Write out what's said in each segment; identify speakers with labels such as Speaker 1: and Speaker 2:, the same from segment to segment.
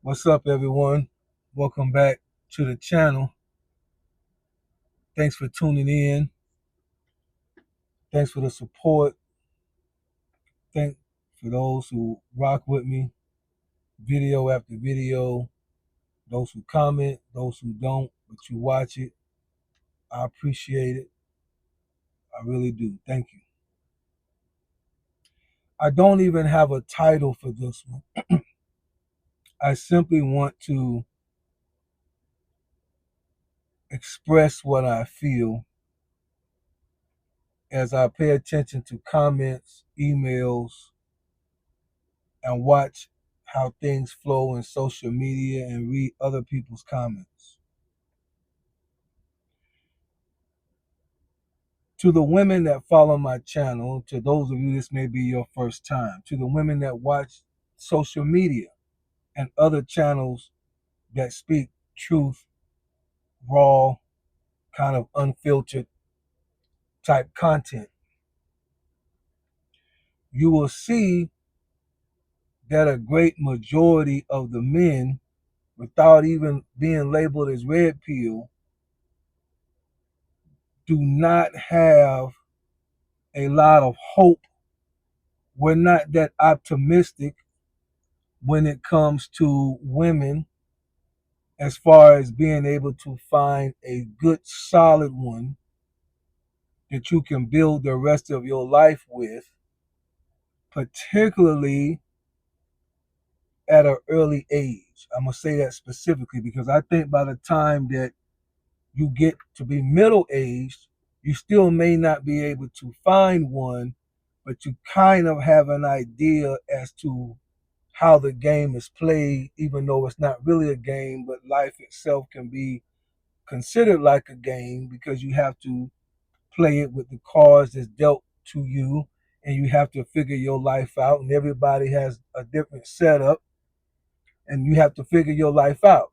Speaker 1: What's up, everyone? Welcome back to the channel. Thanks for tuning in. Thanks for the support. Thanks for those who rock with me, video after video. Those who comment, those who don't, but you watch it. I appreciate it. I really do. Thank you. I don't even have a title for this one. I simply want to express what I feel as I pay attention to comments, emails, and watch how things flow in social media and read other people's comments. To the women that follow my channel, to those of you this may be your first time, to the women that watch social media and other channels that speak truth, raw, kind of unfiltered type content, you will see that a great majority of the men, without even being labeled as red pill, do not have a lot of hope. We're not that optimistic when it comes to women as far as being able to find a good solid one that you can build the rest of your life with, particularly at an early age. I'm going to say that specifically because I think by the time that you get to be middle aged, you still may not be able to find one, but you kind of have an idea as to how the game is played, even though it's not really a game, but life itself can be considered like a game because you have to play it with the cards that's dealt to you and you have to figure your life out, and everybody has a different setup and you have to figure your life out.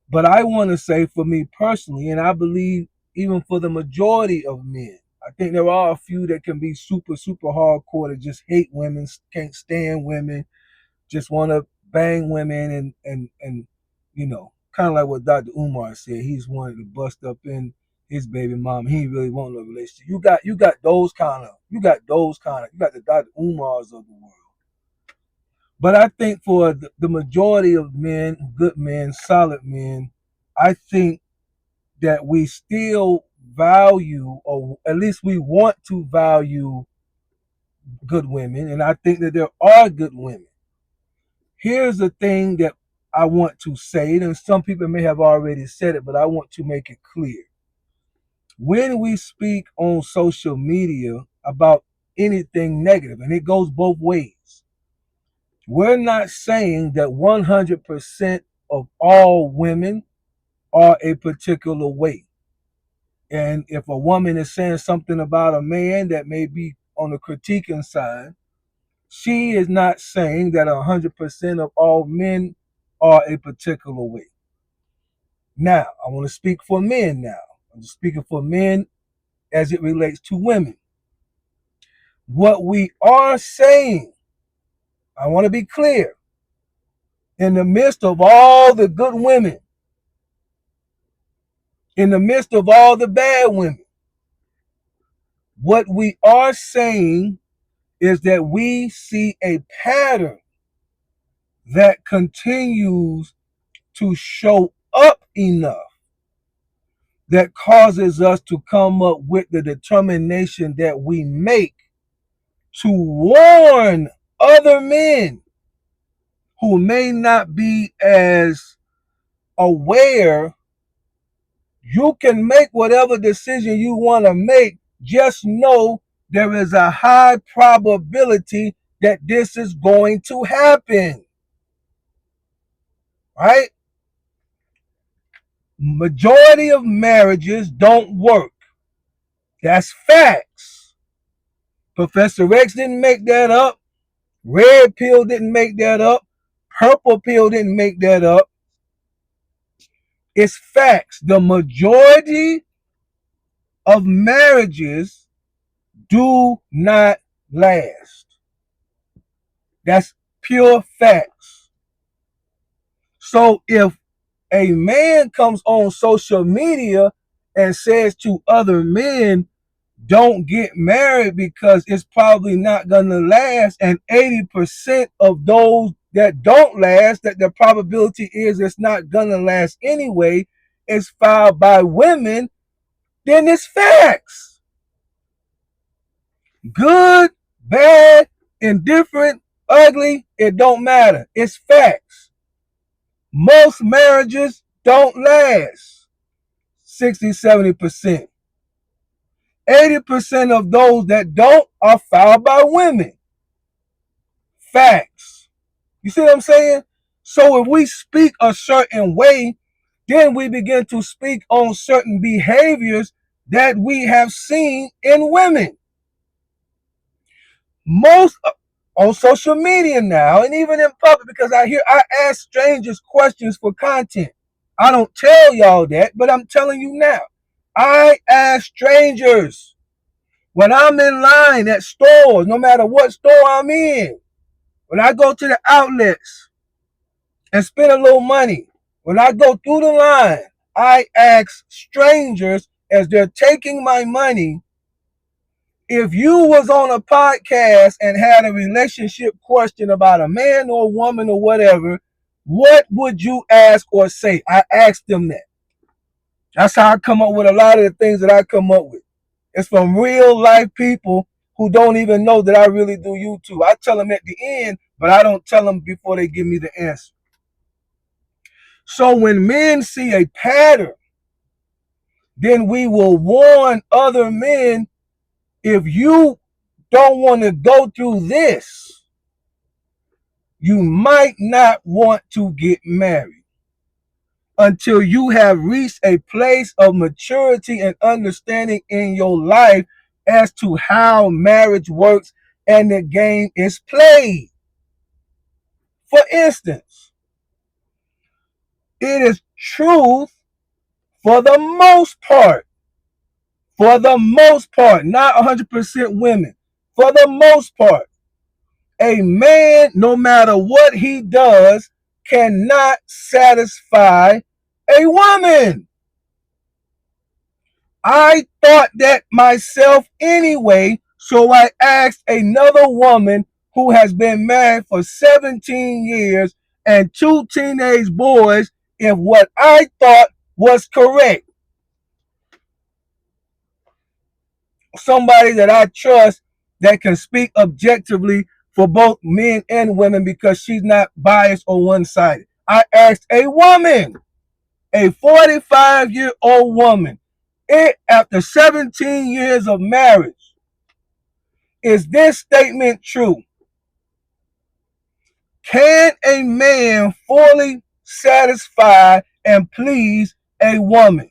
Speaker 1: But I want to say for me personally, and I believe even for the majority of men, I think there are a few that can be super, super hardcore that just hate women, can't stand women, just want to bang women and kind of like what Dr. Umar said. He's wanted to bust up in his baby mama. He ain't really want no relationship. You got those kind of you got the Dr. Umars of the world. But I think for the majority of men, good men, solid men, I think that we still value, or at least we want to value, good women, and I think that there are good women. Here's the thing that I want to say, and some people may have already said it, but I want to make it clear. When we speak on social media about anything negative, and it goes both ways, we're not saying that 100% of all women are a particular way. And if a woman is saying something about a man that may be on the critiquing side, she is not saying that 100% of all men are a particular way. Now, I want to speak for men now. I'm speaking for men as it relates to women. What we are saying, I want to be clear, in the midst of all the good women, in the midst of all the bad women, what we are saying is that we see a pattern that continues to show up enough that causes us to come up with the determination that we make to warn other men who may not be as aware. You can make whatever decision you want to make. Just know there is a high probability that this is going to happen. Right? Majority of marriages don't work. That's facts. Professor X didn't make that up. Red pill didn't make that up. Purple pill didn't make that up. It's facts. The majority of marriages do not last. That's pure facts. So if a man comes on social media and says to other men, don't get married because it's probably not going to last, and 80% of those that don't last, that the probability is it's not going to last anyway, is filed by women, then it's facts. Good, bad, indifferent, ugly, it don't matter. It's facts. Most marriages don't last 60-70%. 80% of those that don't are filed by women. Facts. You see what I'm saying? So if we speak a certain way, then we begin to speak on certain behaviors that we have seen in women. Most on social media now, and even in public, because I ask strangers questions for content. I don't tell y'all that, but I'm telling you now. I ask strangers when I'm in line at stores, no matter what store I'm in, when I go to the outlets and spend a little money, when I go through the line, I ask strangers as they're taking my money, if you was on a podcast and had a relationship question about a man or a woman or whatever, what would you ask or say? I asked them that. That's how I come up with a lot of the things that I come up with. It's from real life people who don't even know that I really do YouTube. I tell them at the end, but I don't tell them before they give me the answer. So when men see a pattern, then we will warn other men, if you don't want to go through this, you might not want to get married until you have reached a place of maturity and understanding in your life as to how marriage works and the game is played. For instance, it is truth for the most part, not 100% women, for the most part, a man, no matter what he does, cannot satisfy a woman. I thought that myself anyway, so I asked another woman who has been married for 17 years and 2 teenage boys if what I thought was correct. Somebody that I trust that can speak objectively for both men and women because she's not biased or one-sided. I asked a woman, a 45-year-old woman, after 17 years of marriage, is this statement true? Can a man fully satisfy and please a woman?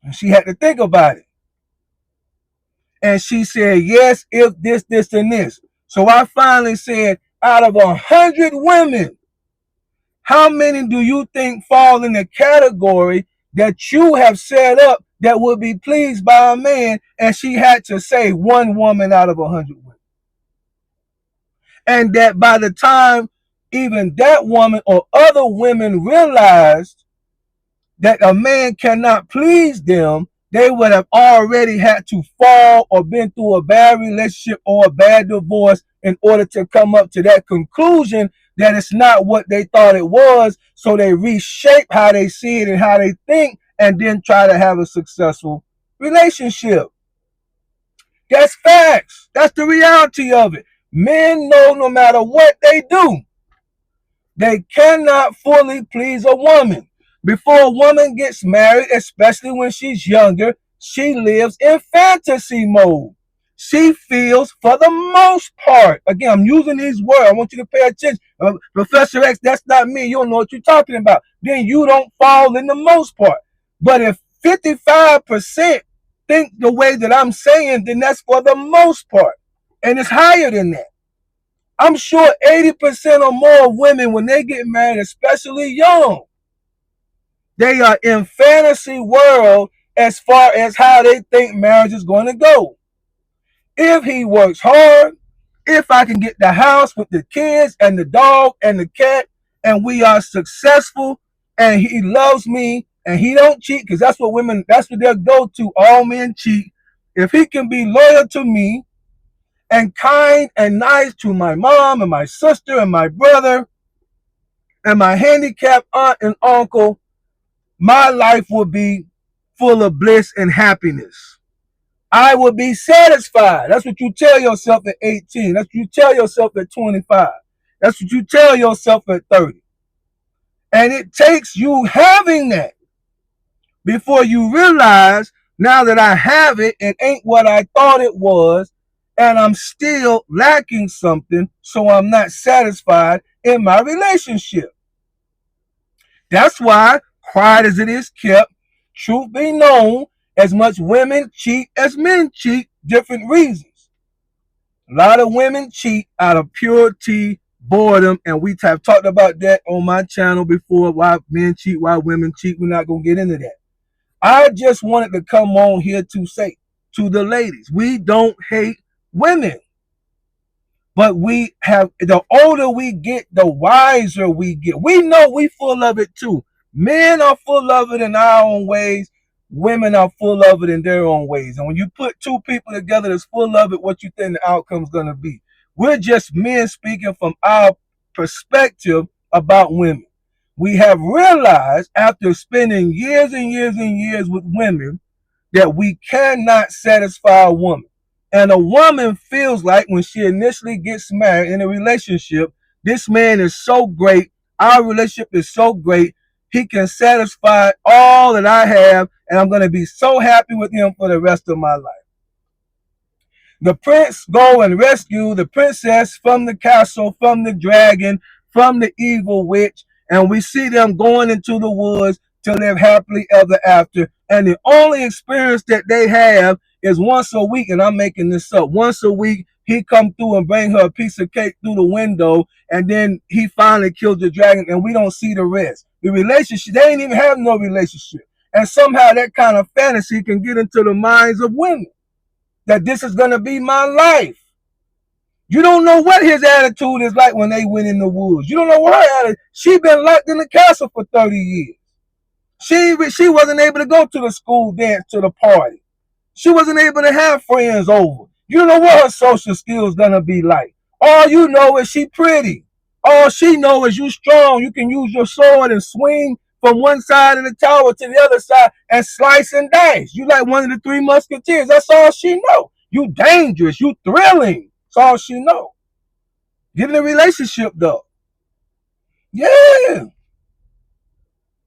Speaker 1: And she had to think about it. And she said, yes, if this, this, and this. So I finally said, out of 100 women, how many do you think fall in the category that you have set up that would be pleased by a man? And she had to say one woman out of 100 women. And that by the time even that woman or other women realized that a man cannot please them, they would have already had to fall or been through a bad relationship or a bad divorce in order to come up to that conclusion that it's not what they thought it was. So they reshape how they see it and how they think, and then try to have a successful relationship. That's facts. That's the reality of it. Men know no matter what they do, they cannot fully please a woman. Before a woman gets married, especially when she's younger, she lives in fantasy mode. She feels, for the most part, again, I'm using these words, I want you to pay attention. Professor X, that's not me, you don't know what you're talking about. Then you don't fall in the most part. But if 55% think the way that I'm saying, then that's for the most part. And it's higher than that. I'm sure 80% or more of women, when they get married, especially young, they are in fantasy world as far as how they think marriage is going to go. If he works hard, if I can get the house with the kids and the dog and the cat and we are successful and he loves me and he don't cheat, because that's what women, that's what they'll go to. All men cheat. If he can be loyal to me and kind and nice to my mom and my sister and my brother and my handicapped aunt and uncle, my life will be full of bliss and happiness. I will be satisfied. That's what you tell yourself at 18. That's what you tell yourself at 25. That's what you tell yourself at 30. And it takes you having that before you realize, now that I have it, it ain't what I thought it was, and I'm still lacking something, so I'm not satisfied in my relationship. That's why, quiet as it is kept, truth be known, as much women cheat as men cheat, different reasons. A lot of women cheat out of purity, boredom, and we have talked about that on my channel before, why men cheat, why women cheat. We're not going to get into that. I just wanted to come on here to say to the ladies, we don't hate women, but we have, the older we get, the wiser we get. We know we full of it too. Men are full of it in our own ways. Women are full of it in their own ways. And when you put two people together that's full of it, what you think the outcome's going to be? We're just men speaking from our perspective about women. We have realized after spending years and years and years with women that we cannot satisfy a woman. And a woman feels like when she initially gets married in a relationship, this man is so great, our relationship is so great, he can satisfy all that I have, and I'm going to be so happy with him for the rest of my life. The prince go and rescue the princess from the castle, from the dragon, from the evil witch, and we see them going into the woods to live happily ever after. And the only experience that they have is once a week, and I'm making this up. Once a week, he come through and bring her a piece of cake through the window, and then he finally kills the dragon, and we don't see the rest. The relationship, they ain't even have no relationship. And somehow that kind of fantasy can get into the minds of women, that this is going to be my life. You don't know what his attitude is like when they went in the woods. You don't know what her attitude. She been locked in the castle for 30 years. She wasn't able to go to the school dance, to the party. She wasn't able to have friends over. You don't know what her social skills gonna be like. All you know is she pretty. All she know is you strong. You can use your sword and swing from one side of the tower to the other side and slice and dice. You like one of the three musketeers. That's all she know. You dangerous. You thrilling. That's all she know. Get in a relationship though. Yeah.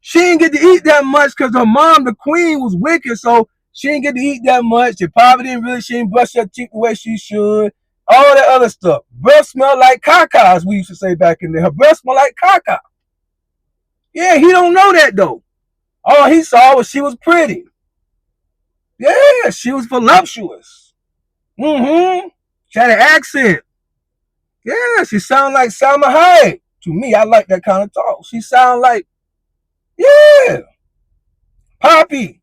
Speaker 1: She didn't get to eat that much because her mom, the queen, was wicked, so she didn't get to eat that much. She probably didn't really, she didn't brush her teeth the way she should. All that other stuff. Breath smell like caca, as we used to say back in there. Her breath smell like caca. Yeah, he don't know that though. All he saw was she was pretty. Yeah, she was voluptuous. Mm-hmm. She had an accent. Yeah, she sounded like Salma Hayek. To me, I like that kind of talk. She sound like, yeah, Poppy.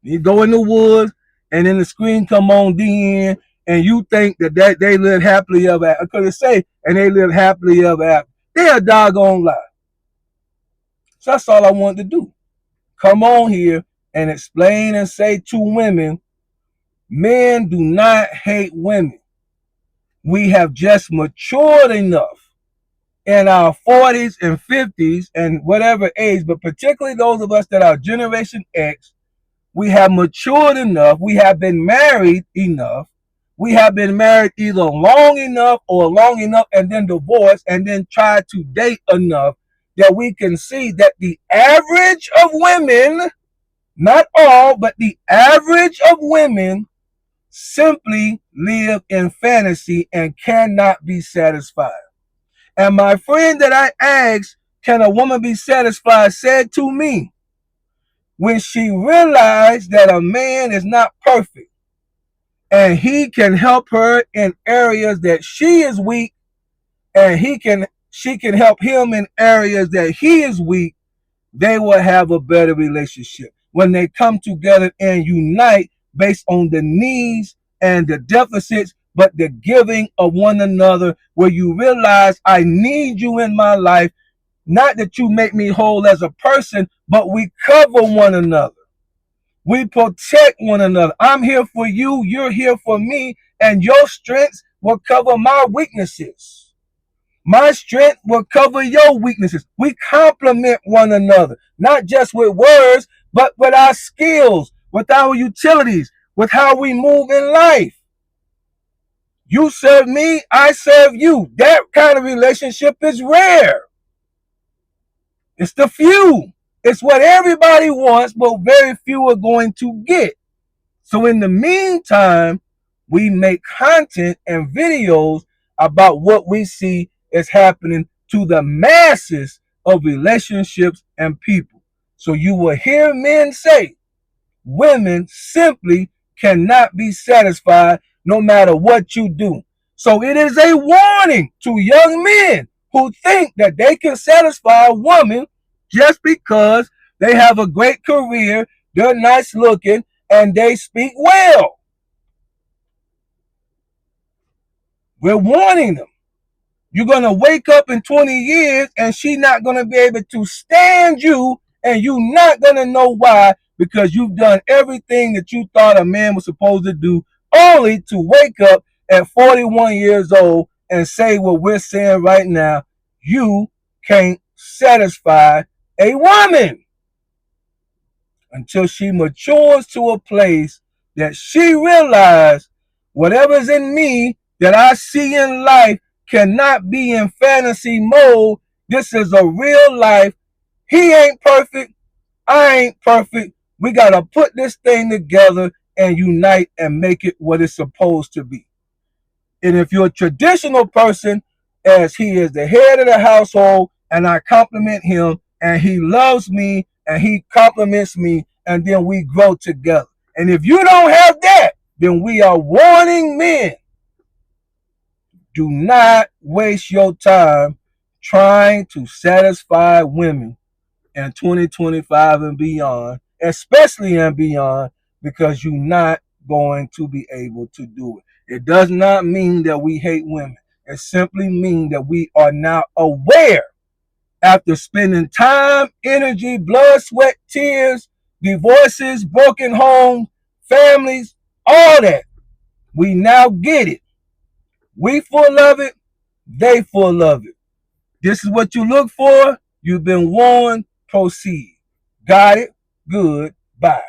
Speaker 1: You go in the woods, and then the screen come on then, and you think that they live happily ever after. Because it say, and they live happily ever after. They a doggone lie. So that's all I wanted to do. Come on here and explain and say to women, men do not hate women. We have just matured enough in our 40s and 50s and whatever age, but particularly those of us that are Generation X, we have matured enough, we have been married enough, we have been married either long enough or long enough and then divorced and then tried to date enough that we can see that the average of women, not all, but the average of women simply live in fantasy and cannot be satisfied. And my friend that I asked, can a woman be satisfied, said to me, when she realized that a man is not perfect and he can help her in areas that she is weak, and she can help him in areas that he is weak, they will have a better relationship when they come together and unite based on the needs and the deficits, but the giving of one another, where you realize, I need you in my life. Not that you make me whole as a person, but we cover one another. We protect one another. I'm here for you, you're here for me, and your strengths will cover my weaknesses. My strength will cover your weaknesses. We complement one another, not just with words, but with our skills, with our utilities, with how we move in life. You serve me, I serve you. That kind of relationship is rare. It's the few. It's what everybody wants, but very few are going to get. So in the meantime, we make content and videos about what we see is happening to the masses of relationships and people. So you will hear men say, women simply cannot be satisfied no matter what you do. So it is a warning to young men who think that they can satisfy a woman just because they have a great career, they're nice looking, and they speak well. We're warning them. You're going to wake up in 20 years and she's not going to be able to stand you, and you're not going to know why, because you've done everything that you thought a man was supposed to do, only to wake up at 41 years old and say what we're saying right now. You can't satisfy a woman until she matures to a place that she realizes whatever's in me that I see in life cannot be in fantasy mode. This is a real life. He ain't perfect. I ain't perfect. We got to put this thing together and unite and make it what it's supposed to be. And if you're a traditional person, as he is the head of the household, and I compliment him, and he loves me, and he compliments me, and then we grow together. And if you don't have that, then we are warning men. Do not waste your time trying to satisfy women in 2025 and beyond, especially and beyond, because you're not going to be able to do it. It does not mean that we hate women. It simply means that we are now aware, after spending time, energy, blood, sweat, tears, divorces, broken homes, families, all that. We now get it. We full of it. They full of it. This is what you look for. You've been warned. Proceed. Got it? Good. Bye.